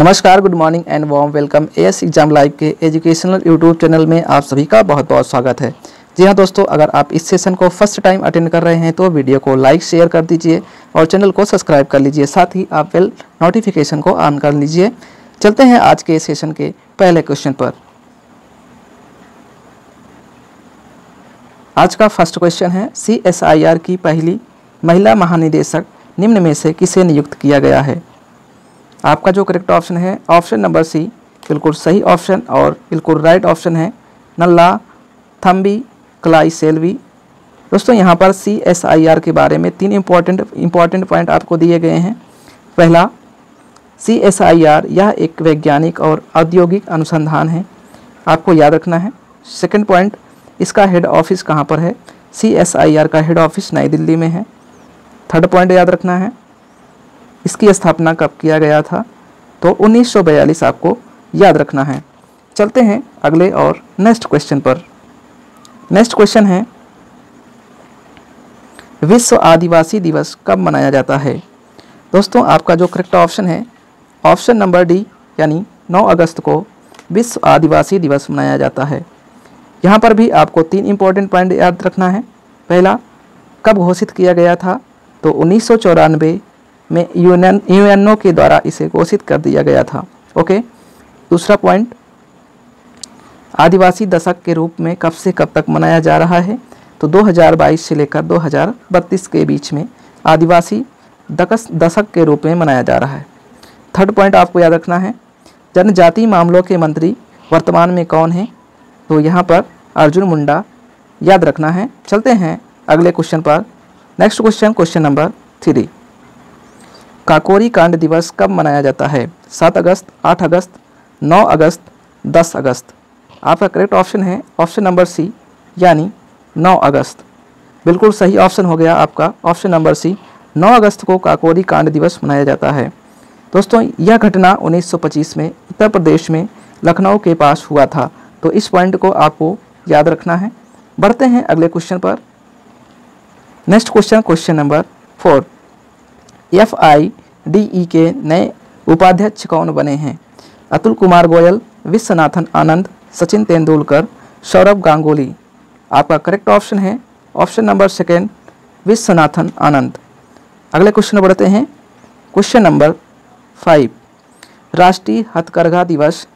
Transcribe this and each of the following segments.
नमस्कार, good morning and warm welcome as exam live के educational YouTube channel में आप सभी का बहुत बहुत स्वागत है। जी हाँ दोस्तों, अगर आप इस सेशन को फर्स्ट टाइम अटेंड कर रहे हैं तो वीडियो को लाइक शेयर कर दीजिए और चैनल को सब्सक्राइब कर लीजिए। साथ ही आप बेल नोटिफिकेशन को ऑन कर लीजिए। चलते हैं आज के सेशन के पहले क्वेश्चन पर। आज का फर्स्ट क्वेश्चन है, CSIR की पहली महिला महानिदेशक निम्न में से किसे नियुक्त किया गया है। आपका जो करेक्ट ऑप्शन है ऑप्शन नंबर सी बिल्कुल सही ऑप्शन और बिल्कुल राइट ऑप्शन है, नल्ला थम्बी क्लाई सेल्वी। दोस्तों यहाँ पर CSIR के बारे में तीन इम्पॉर्टेंट पॉइंट आपको दिए गए हैं। पहला, CSIR यह एक वैज्ञानिक और औद्योगिक अनुसंधान है, आपको याद रखना है। सेकंड पॉइंट, इसका हेड ऑफिस कहाँ पर है। CSIR का हेड ऑफिस नई दिल्ली में है। थर्ड पॉइंट याद रखना है, इसकी स्थापना कब किया गया था, तो 1942 आपको याद रखना है। चलते हैं अगले और नेक्स्ट क्वेश्चन पर। नेक्स्ट क्वेश्चन है, विश्व आदिवासी दिवस कब मनाया जाता है। दोस्तों आपका जो करेक्ट ऑप्शन है ऑप्शन नंबर डी यानी 9 अगस्त को विश्व आदिवासी दिवस मनाया जाता है। यहाँ पर भी आपको तीन इम्पोर्टेंट पॉइंट याद रखना है। पहला, कब घोषित किया गया था, तो 1994 में यूएनओ के द्वारा इसे घोषित कर दिया गया था। ओके। दूसरा पॉइंट, आदिवासी दशक के रूप में कब से कब तक मनाया जा रहा है, तो 2022 से लेकर 2032 के बीच में आदिवासी दशक के रूप में मनाया जा रहा है। थर्ड पॉइंट आपको याद रखना है, जनजातीय मामलों के मंत्री वर्तमान में कौन हैं, तो यहाँ पर अर्जुन मुंडा याद रखना है। चलते हैं अगले क्वेश्चन पर। Next question, question number 3, Kakori कांड दिवस कब मनाया जाता है। 7 अगस्त, 8 अगस्त, 9 अगस्त, 10 अगस्त। आपका करेक्ट ऑप्शन है ऑप्शन नंबर सी यानी 9 अगस्त। बिल्कुल सही ऑप्शन हो गया आपका ऑप्शन नंबर सी। 9 अगस्त को काकोरी कांड दिवस मनाया जाता है। दोस्तों यह घटना 1925 में उत्तर प्रदेश में लखनऊ के पास हुआ था, तो इस पॉइंट को आपको याद रखना है। बढ़ते हैं अगले क्वेश्चन पर। Next question, question number 4, FIDE के नए उपाध्यक्ष कौन बने हैं। अतुल कुमार गोयल, विश्वनाथन आनंद, सचिन तेंदुलकर, सौरभ गांगुली। आपका करेक्ट ऑप्शन है option number second, Viswanathan Anand. अगले क्वेश्चन बढ़ते हैं। क्वेश्चन नंबर 5, राष्ट्रीय हथकरघा दिवस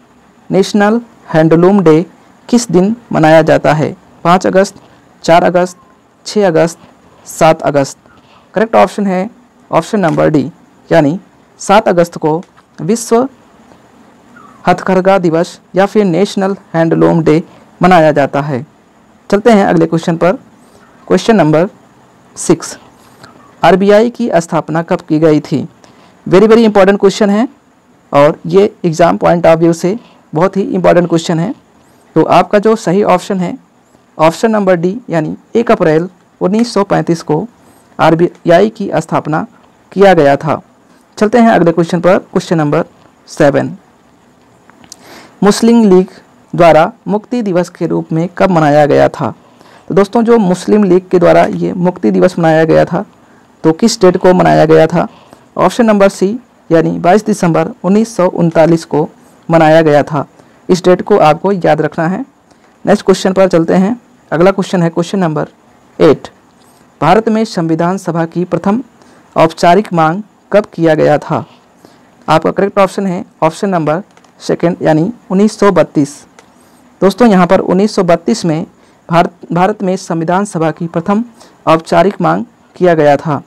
नेशनल हैंडलूम डे किस दिन मनाया जाता है। 5 अगस्त, 4 अगस्त, 6 अगस्त, 7 अगस्त। करेक्ट ऑप्शन है ऑप्शन नंबर डी यानी 7 अगस्त को विश्व हथकरघा दिवस या फिर नेशनल हैंडलूम डे मनाया जाता है। चलते हैं अगले क्वेश्चन पर। क्वेश्चन नंबर 6, RBI की स्थापना कब की गई थी। वेरी इंपॉर्टेंट क्वेश्चन है और ये एग्ज़ाम पॉइंट ऑफ व्यू से बहुत ही इंपॉर्टेंट क्वेश्चन है। तो आपका जो सही ऑप्शन है ऑप्शन नंबर डी यानी 1 अप्रैल 1935 को RBI की स्थापना किया गया था। चलते हैं अगले क्वेश्चन पर। क्वेश्चन नंबर 7, मुस्लिम लीग द्वारा मुक्ति दिवस के रूप में कब मनाया गया था। तो दोस्तों जो मुस्लिम लीग के द्वारा ये मुक्ति दिवस मनाया गया था, तो किस डेट को मनाया गया था। ऑप्शन नंबर सी यानी 22 दिसंबर 1939 को मनाया गया था। इस डेट को आपको याद रखना है। नेक्स्ट क्वेश्चन पर चलते हैं। अगला क्वेश्चन है क्वेश्चन नंबर 8, भारत में संविधान सभा की प्रथम औपचारिक मांग कब किया गया था। आपका करेक्ट ऑप्शन है ऑप्शन नंबर सेकेंड यानी 1932। दोस्तों यहाँ पर 1932 में भारत में संविधान सभा की प्रथम औपचारिक मांग किया गया था।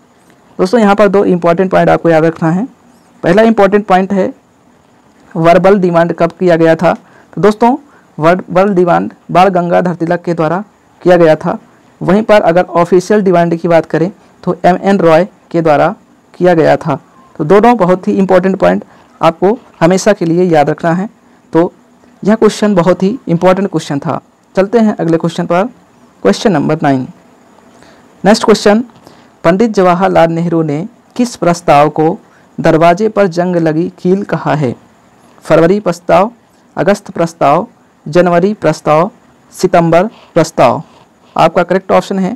दोस्तों यहाँ पर दो इम्पॉर्टेंट पॉइंट आपको याद रखना है। पहला इम्पॉर्टेंट पॉइंट है वर्बल डिमांड कब किया गया था। तो दोस्तों वर्बल डिमांड बाल गंगाधर तिलक के द्वारा किया गया था। वहीं पर अगर ऑफिशियल डिमांड की बात करें तो MN रॉय के द्वारा किया गया था। तो दोनों बहुत ही इम्पोर्टेंट पॉइंट आपको हमेशा के लिए याद रखना है। तो यह क्वेश्चन बहुत ही इम्पोर्टेंट क्वेश्चन था। चलते हैं अगले क्वेश्चन पर। Question number 9, next question, Pandit Jawaharlal Nehru ने किस प्रस्ताव को दरवाजे पर जंग लगी कील कहा है। फरवरी प्रस्ताव, अगस्त प्रस्ताव, जनवरी प्रस्ताव, सितंबर प्रस्ताव। आपका करेक्ट ऑप्शन है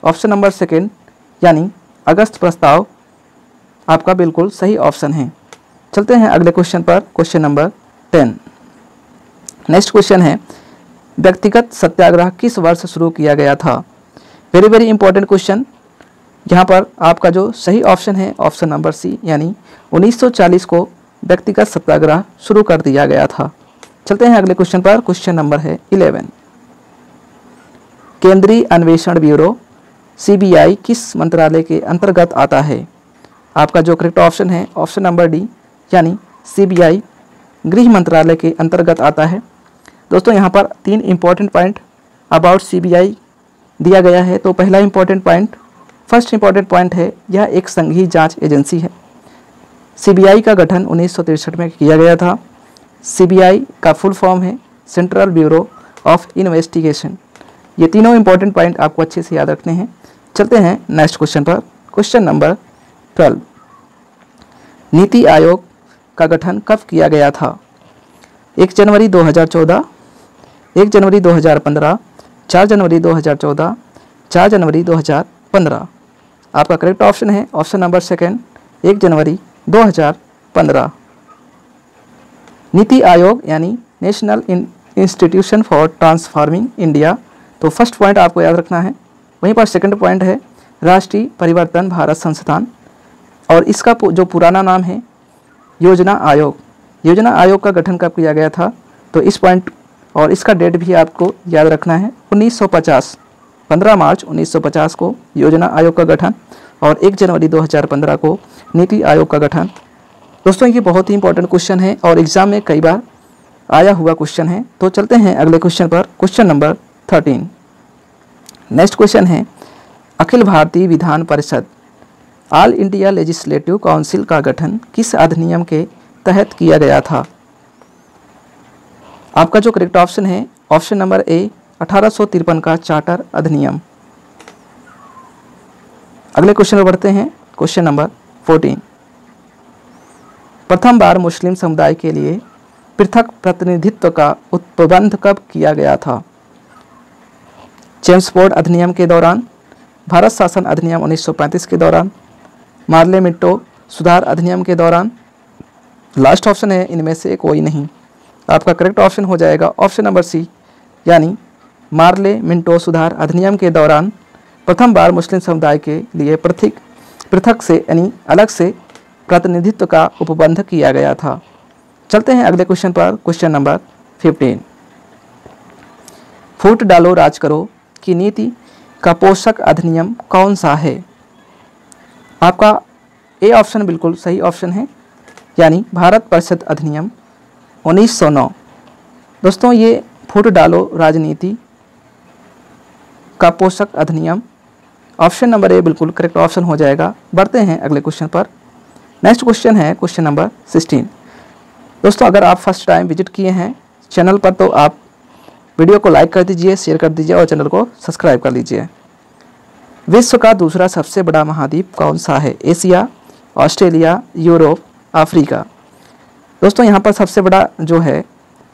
ऑप्शन नंबर सेकेंड यानी अगस्त प्रस्ताव आपका बिल्कुल सही ऑप्शन है। चलते हैं अगले क्वेश्चन पर, क्वेश्चन नंबर 10। नेक्स्ट क्वेश्चन है, व्यक्तिगत सत्याग्रह किस वर्ष शुरू किया गया था? Very very important question. यहाँ पर आपका जो सही ऑप्शन है ऑप्शन नंबर सी, यानी 1940 को व्यक्तिगत सत्याग्रह शुरू कर दिया गया था। चलते हैं अगले क्वेश्चन पर, क्वेश्चन नंबर है 11। केंद्रीय अन्वेषण ब्यूरो CBI किस मंत्रालय के अंतर्गत आता है? आपका जो करेक्ट ऑप्शन है ऑप्शन नंबर डी, यानी CBI गृह मंत्रालय के अंतर्गत आता है। दोस्तों यहाँ पर 3 इंपॉर्टेंट पॉइंट अबाउट CBI दिया गया है। तो पहला important point, first important point है, यह एक संघीय जांच एजेंसी है। CBI का गठन 1963 में किया गया था। CBI का फुल फॉर्म है सेंट्रल ब्यूरो ऑफ इन्वेस्टिगेशन। ये तीनों इंपॉर्टेंट पॉइंट आपको अच्छे से याद रखने हैं। चलते हैं नेक्स्ट क्वेश्चन पर, क्वेश्चन नंबर 12। नीति आयोग का गठन कब किया गया था? 1 जनवरी 2014, 1 जनवरी 2015, 4 जनवरी 2014, 4 जनवरी 2015। आपका करेक्ट ऑप्शन है ऑप्शन नंबर सेकंड, 1 जनवरी 2015। नीति आयोग यानी national institution for transforming India. तो फर्स्ट पॉइंट आपको याद रखना है। वहीं पर सेकंड पॉइंट है राष्ट्रीय परिवर्तन भारत संस्थान, और इसका जो पुराना नाम है योजना आयोग। योजना आयोग का गठन कब किया गया था? तो इस पॉइंट और इसका डेट भी आपको याद रखना है, 1950, 15 मार्च 1950 को योजना आयोग का गठन और 1 जनवरी 2015 को नीति आयोग का गठन। दोस्तों ये बहुत ही इंपॉर्टेंट क्वेश्चन है और एग्जाम में कई बार आया हुआ क्वेश्चन है। तो चलते हैं अगले क्वेश्चन पर, क्वेश्चन नंबर 13। नेक्स्ट क्वेश्चन है, Akhil Bharatiya Vidhan Parishad all India legislative council का गठन किस अधिनियम के तहत किया गया था? आपका जो करेक्ट ऑप्शन है ऑप्शन नंबर ए, 1853 का चार्टर अधिनियम। अगले क्वेश्चन पर बढ़ते हैं, क्वेश्चन नंबर 14। प्रथम बार मुस्लिम समुदाय के लिए पृथक प्रतिनिधित्व का उपबंध कब किया गया था? चेम्सफोर्ड अधिनियम के दौरान, भारत शासन अधिनियम 1935 के दौरान, मार्ले मिंटो सुधार अधिनियम के दौरान। लास्ट ऑप्शन है इनमें से कोई नहीं। आपका करेक्ट ऑप्शन हो जाएगा ऑप्शन नंबर सी, यानी मार्ले मिंटो सुधार अधिनियम के दौरान प्रथम बार मुस्लिम समुदाय के लिए पृथक से यानी अलग से प्रतिनिधित्व का उपबंध किया गया था। चलते हैं अगले क्वेश्चन पर, क्वेश्चन नंबर 15। फूट डालो राज करो की नीति का पोषक अधिनियम कौन सा है? आपका ए ऑप्शन बिल्कुल सही ऑप्शन है, यानी भारत परिषद अधिनियम 1909। दोस्तों ये फूट डालो राजनीति का पोषक अधिनियम, ऑप्शन नंबर ए बिल्कुल करेक्ट ऑप्शन हो जाएगा। बढ़ते हैं अगले क्वेश्चन पर। नेक्स्ट क्वेश्चन है क्वेश्चन नंबर 16। दोस्तों अगर आप फर्स्ट टाइम विजिट किए हैं चैनल पर तो आप वीडियो को लाइक कर दीजिए, शेयर कर दीजिए और चैनल को सब्सक्राइब कर लीजिए। विश्व का दूसरा सबसे बड़ा महाद्वीप कौन सा है? Asia, Australia, Europe, Africa. दोस्तों यहाँ पर सबसे बड़ा जो है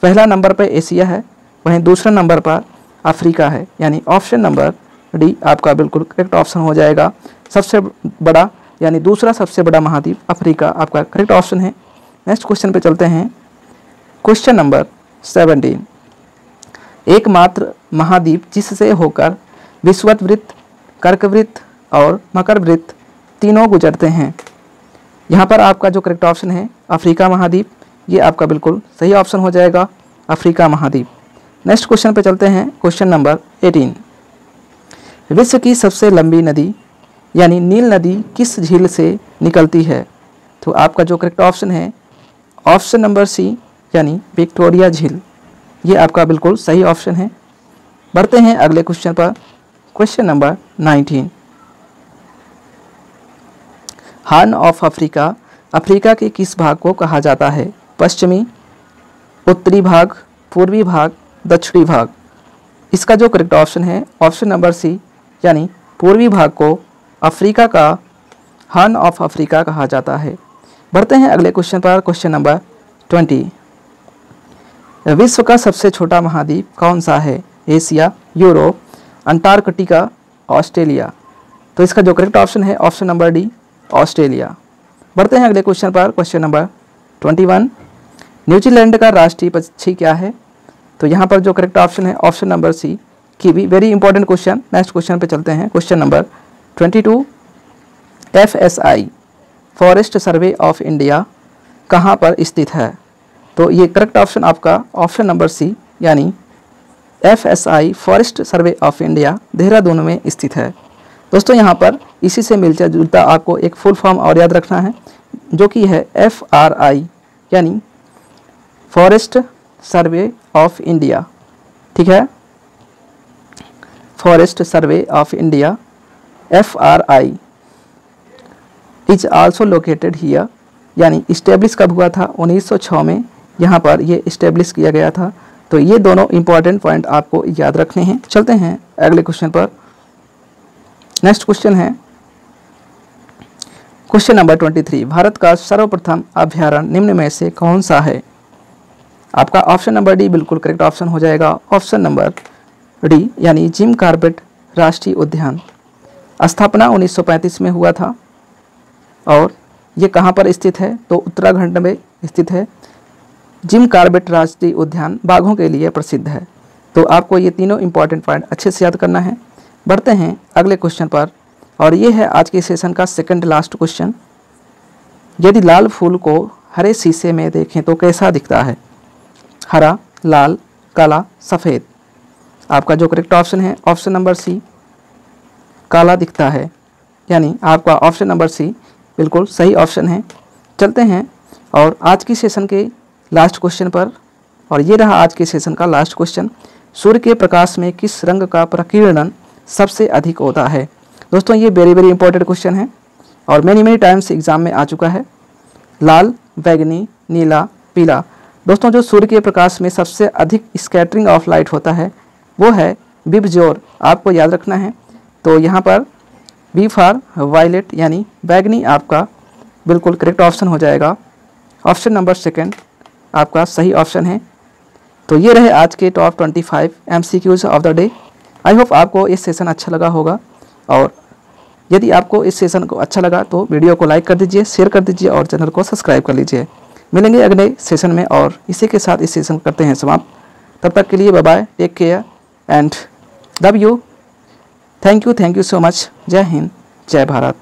पहला नंबर पर एशिया है, वहीं दूसरा नंबर पर अफ्रीका है, यानी ऑप्शन नंबर डी आपका बिल्कुल करेक्ट ऑप्शन हो जाएगा। सबसे बड़ा यानी दूसरा सबसे बड़ा महाद्वीप अफ्रीका आपका करेक्ट ऑप्शन है। नेक्स्ट क्वेश्चन पे चलते हैं, क्वेश्चन नंबर 17। एकमात्र महाद्वीप जिससे होकर विषुवत, कर्कवृत्त और मकर वृत्त तीनों गुजरते हैं। यहाँ पर आपका जो करेक्ट ऑप्शन है अफ्रीका महाद्वीप, ये आपका बिल्कुल सही ऑप्शन हो जाएगा, अफ्रीका महाद्वीप। नेक्स्ट क्वेश्चन पे चलते हैं, क्वेश्चन नंबर 18। विश्व की सबसे लंबी नदी यानी नील नदी किस झील से निकलती है? तो आपका जो करेक्ट ऑप्शन है ऑप्शन नंबर सी, यानी विक्टोरिया झील, ये आपका बिल्कुल सही ऑप्शन है। बढ़ते हैं अगले क्वेश्चन पर, question number 19। Horn of Africa Africa के किस भाग को कहा जाता है? पश्चिमी, उत्तरी भाग, पूर्वी भाग, दक्षिणी भाग। इसका जो करेक्ट ऑप्शन है ऑप्शन नंबर सी, यानी पूर्वी भाग को अफ्रीका का हॉर्न ऑफ अफ्रीका कहा जाता है। बढ़ते हैं अगले क्वेश्चन पर, क्वेश्चन नंबर 20। विश्व का सबसे छोटा महाद्वीप कौन सा है? Asia, Europe, Antarctica, Australia. तो इसका जो करेक्ट ऑप्शन है ऑप्शन नंबर डी, ऑस्ट्रेलिया। बढ़ते हैं अगले क्वेश्चन पर, क्वेश्चन नंबर 21। न्यूजीलैंड का राष्ट्रीय पक्षी क्या है? तो यहाँ पर जो करेक्ट ऑप्शन है ऑप्शन नंबर सी कीवी। Very important question. Next question पे चलते हैं। Question number 22। FSI forest survey of India कहाँ पर स्थित है? तो ये करेक्ट ऑप्शन आपका ऑप्शन नंबर सी यानी FSI forest survey of India Dehradun में स्थित है। दोस्तों यहाँ पर इसी से मिलता जुलता आपको एक फुल फॉर्म और याद रखना है जो कि है FRI यानी फॉरेस्ट सर्वे ऑफ इंडिया। ठीक है, forest survey of India FRI is also located here यानी इस्टेब्लिश कब हुआ था? 1906 में यहाँ पर ये इस्टेब्लिश किया गया था। तो ये दोनों इंपॉर्टेंट पॉइंट आपको याद रखने हैं। चलते हैं अगले क्वेश्चन पर। नेक्स्ट क्वेश्चन है क्वेश्चन नंबर 23। भारत का सर्वप्रथम अभ्यारण्य निम्न में से कौन सा है? आपका ऑप्शन नंबर डी बिल्कुल करेक्ट ऑप्शन हो जाएगा। ऑप्शन नंबर डी यानी जिम कॉर्बेट राष्ट्रीय उद्यान। स्थापना 1935 में हुआ था और ये कहाँ पर स्थित है? तो उत्तराखंड में स्थित है। जिम कॉर्बेट राष्ट्रीय उद्यान बाघों के लिए प्रसिद्ध है। तो आपको ये तीनों इंपॉर्टेंट पॉइंट अच्छे से याद करना है। बढ़ते हैं अगले क्वेश्चन पर और ये है आज के सेशन का सेकंड लास्ट क्वेश्चन। यदि लाल फूल को हरे शीशे में देखें तो कैसा दिखता है? हरा, लाल, काला, सफ़ेद। आपका जो करेक्ट ऑप्शन है ऑप्शन नंबर सी काला दिखता है यानी आपका ऑप्शन नंबर सी बिल्कुल सही ऑप्शन है। चलते हैं और आज की सेशन के लास्ट क्वेश्चन पर और ये रहा आज के सेशन का लास्ट क्वेश्चन। सूर्य के प्रकाश में किस रंग का प्रकीर्णन सबसे अधिक होता है? दोस्तों ये वेरी इंपॉर्टेंट क्वेश्चन है और मैनी टाइम्स एग्जाम में आ चुका है। लाल, बैगनी, नीला, पीला। दोस्तों जो सूर्य के प्रकाश में सबसे अधिक स्कैटरिंग ऑफ लाइट होता है वो है बिबजोर। आपको याद रखना है। तो यहाँ पर बी फॉर वायलेट यानी बैगनी आपका बिल्कुल करेक्ट ऑप्शन हो जाएगा। ऑप्शन नंबर सेकंड आपका सही ऑप्शन है। तो ये रहे आज के top 25 MCQs of the day. I hope आपको इस सेशन अच्छा लगा होगा और यदि आपको इस सेशन को अच्छा लगा तो वीडियो को लाइक कर दीजिए, शेयर कर दीजिए और चैनल को सब्सक्राइब कर लीजिए। मिलेंगे अगले सेशन में और इसी के साथ इस सेशन करते हैं समाप्त। तब तक के लिए bye bye, take care and love you. Thank you so much. जय हिंद, जय भारत।